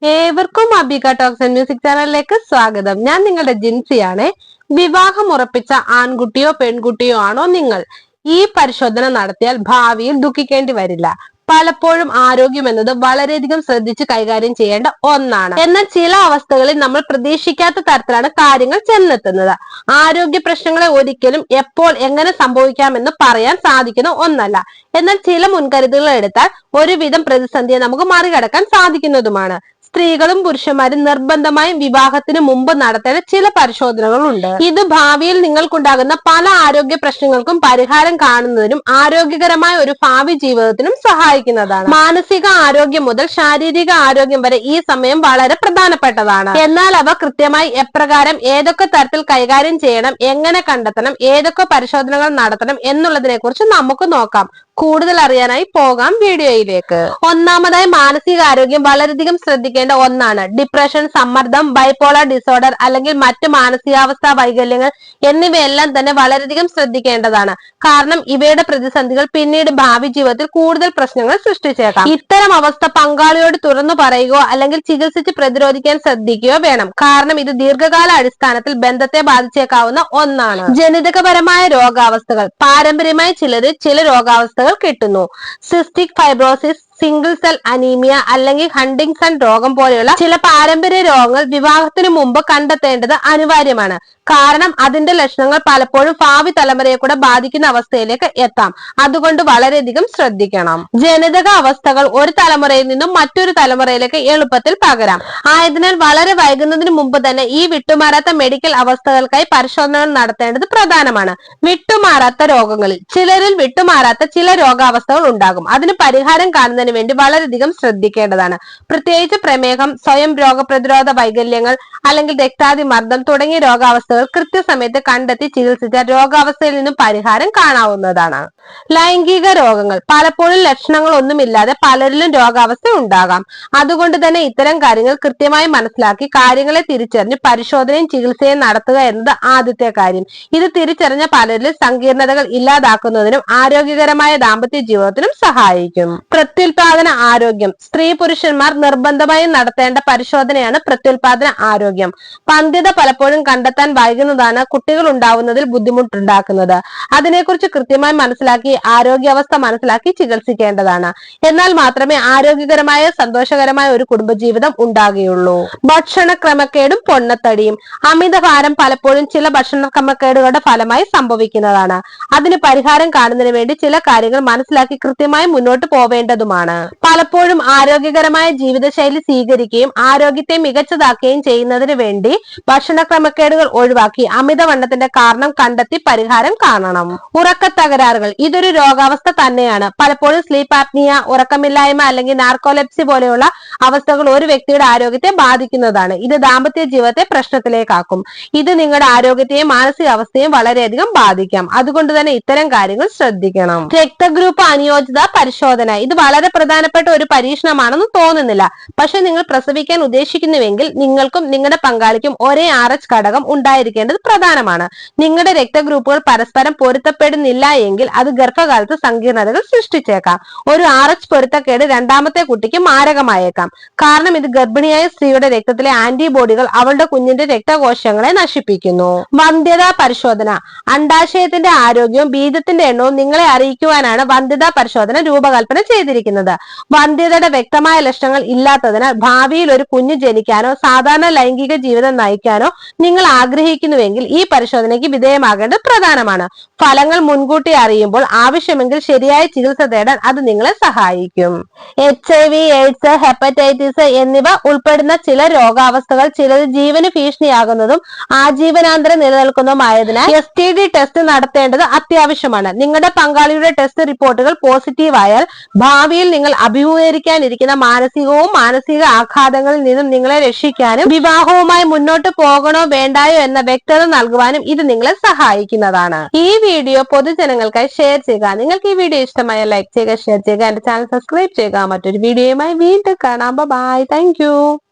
ഏവർക്കും അബിക talks and music ചാനലിലേക്ക് സ്വാഗതം. ഞാൻ നിങ്ങളുടെ ജിൻസിയാണ്. വിവാഹം ഉറപ്പിച്ച ആൺകുട്ടിയോ പെൺകുട്ടിയോ ആണോ നിങ്ങൾ? ഈ പരിശോധന നടത്തിയാൽ ഭാവിയിൽ ദുഃഖിക്കേണ്ടി വരില്ല. പലപ്പോഴും ആരോഗ്യം എന്നത് വളരെയധികം ശ്രദ്ധിച്ച് കൈകാര്യം ചെയ്യേണ്ട ഒന്നാണ്. എന്നാൽ ചില അവസ്ഥകളിൽ നമ്മൾ പ്രതീക്ഷിക്കാത്ത തരത്തിലാണ് കാര്യങ്ങൾ ചെന്നെത്തുന്നത്. ആരോഗ്യ പ്രശ്നങ്ങളെ ഒരിക്കലും എപ്പോൾ എങ്ങനെ സംഭവിക്കാമെന്ന് പറയാൻ സാധിക്കുന്ന ഒന്നല്ല. എന്നാൽ ചില മുൻകരുതലുകൾ എടുത്താൽ ഒരുവിധം പ്രതിസന്ധിയെ നമുക്ക് മറികടക്കാൻ സാധിക്കുന്നതുമാണ്. സ്ത്രീകളും പുരുഷന്മാരും നിർബന്ധമായും വിവാഹത്തിന് മുമ്പ് നടത്തേണ്ട ചില പരിശോധനകളുണ്ട്. ഇത് ഭാവിയിൽ നിങ്ങൾക്കുണ്ടാകുന്ന പല ആരോഗ്യ പ്രശ്നങ്ങൾക്കും പരിഹാരം കാണുന്നതിനും ആരോഗ്യകരമായ ഒരു ഭാവി ജീവിതത്തിനും സഹായിക്കുന്നതാണ്. മാനസിക ആരോഗ്യം മുതൽ ശാരീരിക ആരോഗ്യം വരെ ഈ സമയം വളരെ പ്രധാനപ്പെട്ടതാണ്. എന്നാൽ അവ കൃത്യമായി എപ്രകാരം ഏതൊക്കെ തരത്തിൽ കൈകാര്യം ചെയ്യണം, എങ്ങനെ കണ്ടെത്തണം, ഏതൊക്കെ പരിശോധനകൾ നടത്തണം എന്നുള്ളതിനെ കുറിച്ച് നമുക്ക് നോക്കാം. കൂടുതൽ അറിയാനായി പോകാം വീഡിയോയിലേക്ക്. ഒന്നാമതായി മാനസികാരോഗ്യം വളരെയധികം ശ്രദ്ധിക്കേണ്ട ഒന്നാണ്. ഡിപ്രഷൻ, സമ്മർദ്ദം, ബൈപോളർ ഡിസോർഡർ അല്ലെങ്കിൽ മറ്റ് മാനസികാവസ്ഥാ വൈകല്യങ്ങൾ എന്നിവയെല്ലാം തന്നെ വളരെയധികം ശ്രദ്ധിക്കേണ്ടതാണ്. കാരണം ഇവയുടെ പ്രതിസന്ധികൾ പിന്നീട് ഭാവി ജീവിതത്തിൽ കൂടുതൽ പ്രശ്നങ്ങൾ സൃഷ്ടിച്ചേക്കാം. ഇത്തരം അവസ്ഥ പങ്കാളിയോട് തുറന്നു പറയുകയോ അല്ലെങ്കിൽ ചികിത്സിച്ച് പ്രതിരോധിക്കാൻ ശ്രദ്ധിക്കുകയോ വേണം. കാരണം ഇത് ദീർഘകാല അടിസ്ഥാനത്തിൽ ബന്ധത്തെ ബാധിച്ചേക്കാവുന്ന ഒന്നാണ്. ജനിതകപരമായ രോഗാവസ്ഥകൾ. പാരമ്പര്യമായി ചിലരിൽ ചില രോഗാവസ്ഥകൾ കിട്ടുന്നു. Cystic fibrosis, single cell anaemia അല്ലെങ്കിൽ ഹണ്ടിങ്സൺ രോഗം പോലെയുള്ള ചില പാരമ്പര്യ രോഗങ്ങൾ വിവാഹത്തിന് മുമ്പ് കണ്ടെത്തേണ്ടത് അനിവാര്യമാണ്. കാരണം അതിന്റെ ലക്ഷണങ്ങൾ പലപ്പോഴും ഭാവി തലമുറയെ കൂടെ ബാധിക്കുന്ന അവസ്ഥയിലേക്ക് എത്താം. അതുകൊണ്ട് വളരെയധികം ശ്രദ്ധിക്കണം. ജനിതക അവസ്ഥകൾ ഒരു തലമുറയിൽ നിന്നും മറ്റൊരു തലമുറയിലേക്ക് എളുപ്പത്തിൽ പകരാം. ആയതിനാൽ വളരെ വൈകുന്നതിന് മുമ്പ് തന്നെ ഈ വിട്ടുമാറാത്ത മെഡിക്കൽ അവസ്ഥകൾക്കായി പരിശോധനകൾ നടത്തേണ്ടത് പ്രധാനമാണ്. വിട്ടുമാറാത്ത രോഗങ്ങളിൽ ചിലരിൽ വിട്ടുമാറാത്ത ചില രോഗാവസ്ഥകൾ ഉണ്ടാകും. അതിന് പരിഹാരം കാണുന്നതിന് വേണ്ടി വളരെയധികം ശ്രദ്ധിക്കേണ്ടതാണ്. പ്രത്യേകിച്ച് പ്രമേഹം, സ്വയം രോഗപ്രതിരോധ വൈകല്യങ്ങൾ അല്ലെങ്കിൽ രക്താതിമർദ്ദം തുടങ്ങിയ രോഗാവസ്ഥകൾ കൃത്യസമയത്ത് കണ്ടെത്തി ചികിത്സിച്ചാൽ രോഗാവസ്ഥയിൽ നിന്നും പരിഹാരം കാണാവുന്നതാണ്. ലൈംഗിക രോഗങ്ങൾ. പലപ്പോഴും ലക്ഷണങ്ങൾ ഒന്നുമില്ലാതെ പലരിലും രോഗാവസ്ഥ ഉണ്ടാകാം. അതുകൊണ്ട് തന്നെ ഇത്തരം കാര്യങ്ങൾ കൃത്യമായി മനസ്സിലാക്കി കാര്യങ്ങളെ തിരിച്ചറിഞ്ഞ് പരിശോധനയും ചികിത്സയും നടത്തുക എന്നത് ആദ്യത്തെ കാര്യം. ഇത് തിരിച്ചറിഞ്ഞ പലരിലും സങ്കീർണതകൾ ഇല്ലാതാക്കുന്നതിനും ആരോഗ്യകരമായ ദാമ്പത്യ ജീവിതത്തിനും സഹായിക്കും. പ്രത്യുൽപാദന ആരോഗ്യം. സ്ത്രീ പുരുഷന്മാർ നിർബന്ധമായും നടത്തേണ്ട പരിശോധനയാണ് പ്രത്യുൽപാദന ആരോഗ്യം. വന്ധ്യത പലപ്പോഴും കണ്ടെത്താൻ വൈകുന്നതാണ് കുട്ടികൾ ഉണ്ടാവുന്നതിൽ ബുദ്ധിമുട്ടുണ്ടാക്കുന്നത്. അതിനെക്കുറിച്ച് കൃത്യമായി മനസ്സിലാക്കി ആരോഗ്യാവസ്ഥ മനസ്സിലാക്കി ചികിത്സിക്കേണ്ടതാണ്. എന്നാൽ മാത്രമേ ആരോഗ്യകരമായ സന്തോഷകരമായ ഒരു കുടുംബജീവിതം ഉണ്ടാകുകയുള്ളൂ. ഭക്ഷണ ക്രമക്കേടും പൊണ്ണത്തടിയും. അമിതഭാരം പലപ്പോഴും ചില ഭക്ഷണ ക്രമക്കേടുകളുടെ ഫലമായി സംഭവിക്കുന്നതാണ്. അതിന് പരിഹാരം കാണുന്നതിന് വേണ്ടി ചില കാര്യങ്ങൾ മനസ്സിലാക്കി കൃത്യമായി മുന്നോട്ട് പോവേണ്ടതുമാണ്. പലപ്പോഴും ആരോഗ്യകരമായ ജീവിതശൈലി സ്വീകരിക്കുകയും ആരോഗ്യത്തെ മികച്ചതാക്കുകയും ചെയ്യുന്നതിന് വേണ്ടി ഭക്ഷണ ക്രമക്കേടുകൾ ഒഴിവാക്കി അമിതവണ്ണത്തിന്റെ കാരണം കണ്ടെത്തി പരിഹാരം കാണണം. ഉറക്ക തകരാറുകൾ. ഇതൊരു രോഗാവസ്ഥ തന്നെയാണ്. പലപ്പോഴും സ്ലീപ്പ് ആപ്നിയ, ഉറക്കമില്ലായ്മ അല്ലെങ്കിൽ നാർക്കോലെപ്സി പോലെയുള്ള അവസ്ഥകൾ ഒരു വ്യക്തിയുടെ ആരോഗ്യത്തെ ബാധിക്കുന്നതാണ്. ഇത് ദാമ്പത്യ ജീവിതത്തെ പ്രശ്നത്തിലേക്കാക്കും. ഇത് നിങ്ങളുടെ ആരോഗ്യത്തെയും മാനസികാവസ്ഥയെയും വളരെയധികം ബാധിക്കാം. അതുകൊണ്ട് തന്നെ ഇത്തരം കാര്യങ്ങൾ ശ്രദ്ധിക്കണം. രക്തഗ്രൂപ്പ് അനുയോജിത പരിശോധന. ഇത് വളരെ പ്രധാനപ്പെട്ട ഒരു പരീക്ഷണമാണെന്ന് തോന്നുന്നില്ല. പക്ഷെ നിങ്ങൾ പ്രസവിക്കാൻ ഉദ്ദേശിക്കുന്നുവെങ്കിൽ നിങ്ങൾക്കും നിങ്ങളുടെ പങ്കാളിക്കും ഒരേ RH ഘടകം ഉണ്ടായിരിക്കേണ്ടത് പ്രധാനമാണ്. നിങ്ങളുടെ രക്തഗ്രൂപ്പുകൾ പരസ്പരം പൊരുത്തപ്പെടുന്നില്ല എങ്കിൽ അത് ഗർഭകാലത്ത് സങ്കീർണതകൾ സൃഷ്ടിച്ചേക്കാം. ഒരു RH പൊരുത്തക്കേട് രണ്ടാമത്തെ കുട്ടിക്ക് മാരകമായേക്കാം. കാരണം ഇത് ഗർഭിണിയായ സ്ത്രീയുടെ രക്തത്തിലെ ആന്റിബോഡികൾ അവളുടെ കുഞ്ഞിന്റെ രക്തകോശങ്ങളെ നശിപ്പിക്കുന്നു. വന്ധ്യതാ പരിശോധന. അണ്ഡാശയത്തിന്റെ ആരോഗ്യവും ബീജത്തിന്റെ എണ്ണവും നിങ്ങളെ അറിയിക്കുവാനാണ് വന്ധ്യതാ പരിശോധന രൂപകൽപ്പന ചെയ്തിരിക്കുന്നത്. വന്ധ്യതയുടെ വ്യക്തമായ ലക്ഷണങ്ങൾ ഇല്ലാത്തതിനാൽ ഭാവിയിൽ ഒരു കുഞ്ഞ് ജനിക്കാനോ സാധാരണ ലൈംഗിക ജീവിതം നയിക്കാനോ നിങ്ങൾ ആഗ്രഹിക്കുന്നുവെങ്കിൽ ഈ പരിശോധനയ്ക്ക് വിധേയമാകേണ്ടത് പ്രധാനമാണ്. ഫലങ്ങൾ മുൻകൂട്ടി അറിയുമ്പോൾ ആവശ്യമെങ്കിൽ ശരിയായ ചികിത്സ തേടാൻ അത് നിങ്ങളെ സഹായിക്കും. HIV, എയ്ഡ്സ്, ഹെപ്പറ്റൈറ്റിസ് എന്നിവ ഉൾപ്പെടുന്ന ചില രോഗാവസ്ഥകൾ ചിലത് ജീവന് ഭീഷണിയാകുന്നതും ആജീവനാന്തരം നിലനിൽക്കുന്നതുമായതിനാൽ STD ടെസ്റ്റ് നടത്തേണ്ടത് അത്യാവശ്യമാണ്. നിങ്ങളുടെ പങ്കാളിയുടെ ടെസ്റ്റ് റിപ്പോർട്ടുകൾ പോസിറ്റീവ് ആയാൽ ഭാവിയിൽ നിങ്ങൾ അഭിമുഖീകരിക്കാനിരിക്കുന്ന മാനസികവും മാനസിക ആഘാതങ്ങളിൽ നിന്നും നിങ്ങളെ രക്ഷിക്കാനും വിവാഹവുമായി മുന്നോട്ട് പോകണോ വേണ്ടായോ എന്ന വ്യക്തത നൽകുവാനും ഇത് നിങ്ങളെ സഹായിക്കുന്നതാണ്. ഈ വീഡിയോ പൊതുജനങ്ങൾക്കായി ഷെയർ ചെയ്യുക. നിങ്ങൾക്ക് ഈ വീഡിയോ ഇഷ്ടമായ ലൈക്ക് ചെയ്യുക, ഷെയർ ചെയ്യുക, എന്റെ ചാനൽ സബ്സ്ക്രൈബ് ചെയ്യുക. മറ്റൊരു വീഡിയോയുമായി വീണ്ടും കാണാം. ബൈ. Thank you.